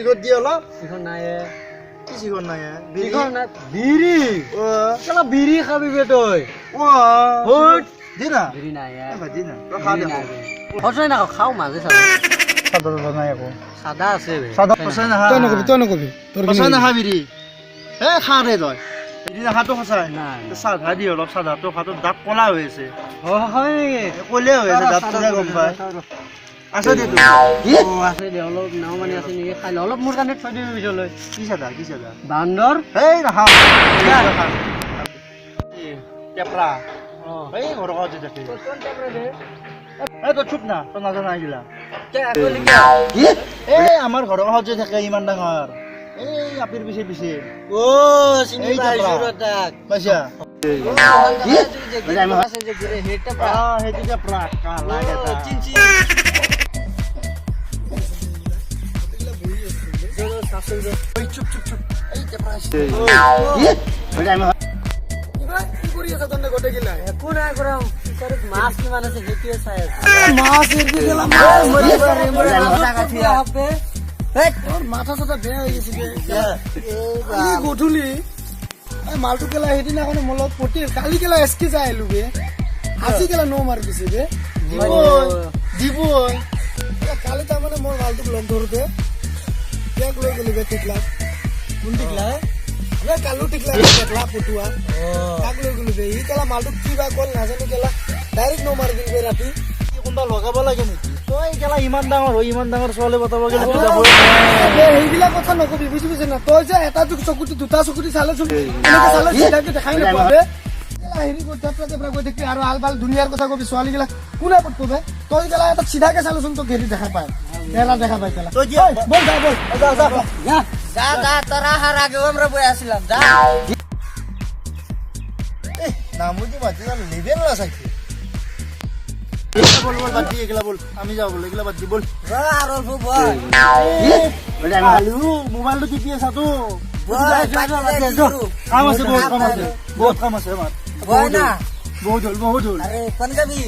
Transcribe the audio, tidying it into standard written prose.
সিগত দি অলপ এখন নাই কি সিগত নাই এখন না বিড়ি ও কেলা বিড়ি খাবি বে তুই ও হুট দি না বিড়ি নাই দি না তো খা দে হসই না খাও মাঝে সাদা সাদা নাই আকো সাদা আছে বে সাদা পছাই না তই নকবি পছাই না বিড়ি এ খা রে তই বিড়ি না খাটো পছাই নাই সাদা দি অলপ সাদা তো খাটো দাঁত কলা হৈ আছে হয় নেকি কলে হৈ আছে দাঁত তোৰে গম পাই আছে দে কি আছে দে অলপ নাও মানে আছে নেকি খাই অলপ মোৰ কাৰণে থৈ দিবি পিছলৈ কি সাদা বান্দৰ এই নাখা কেপৰা এই ঘৰৰ কাষত থাকে এই তই চুপ না তই নাজানা আহিলা এই আমাৰ ঘৰৰ কাষত যে থাকে ইমান ডাঙৰ এই আপিৰ পিছে পিছে ও চিনি পাইছো ৰতাক পাইছা আছে যে গিৰে হেটা পা সেইটো কেপৰা কালা এটা চিনচি এই কেপৰা কি কৰি আছা তনে গটে গিলা একো নাই কৰাম বিচাৰত মাছ কিমান আছে সেইটোৱে চাই আছো মাছ এৰি গেলা হবে তোৰ মাথা চাথা বেয়া হৈ গৈছে এই গধূলি এই মালটো কেলা সেইদিনাখন মোৰ লগত পটিল কালি কেলা এচকি যাই আহিলো বে আজি কেলা ন মাৰি দিছে বে দিবই কালি তাৰমানে মোৰ মালটোক লগ ধৰোতে কেক লৈ গ'লো বে টিকলা কোন টিকলা কালু টিকলা টেকলা পটুৱা তাক লৈ গ'লো বে ই কেলা মালটোক কিবা কল নাজানো কেলা ডাইৰেক্ট ন মাৰি দিল বে ৰাতি কোনটা লগাব লাগে নেকি তই কেলা ইমান ডাঙৰ হৈ ইমান ডাঙৰ ছোৱালী বতাব গেলে সেইবিলাক কথা নকবি বুজি না তই যে এটা চকুটি দুটা চকুটি চালেচোন এনেকে চালে চিধাকে দেখাই নাপাবে হেৰি কৰি গৈ থাকি আৰু আল বাল দুনিয়াৰ কথা কবি ছোৱালীগিলাক কোনে পটবে তই গেলা এটা চিধাকে চালেচোন তোক হেৰি দেখা পায় কেলা দেখা পায় কেলা তই বল যা বল যা তৰা হার আগে আমরা বই আসলাম যা নামুজি মাতি লেভেল না চাইছে বল বাদ দি এগুলা বল আমি যাও বল এগুলা বাদ দি বল আর অল্প বল মোবাইলটো টিপি আছা তো বল কাম আছে বহুত কাম আছে আমার বল না বহুত হল আরে কোন যাবি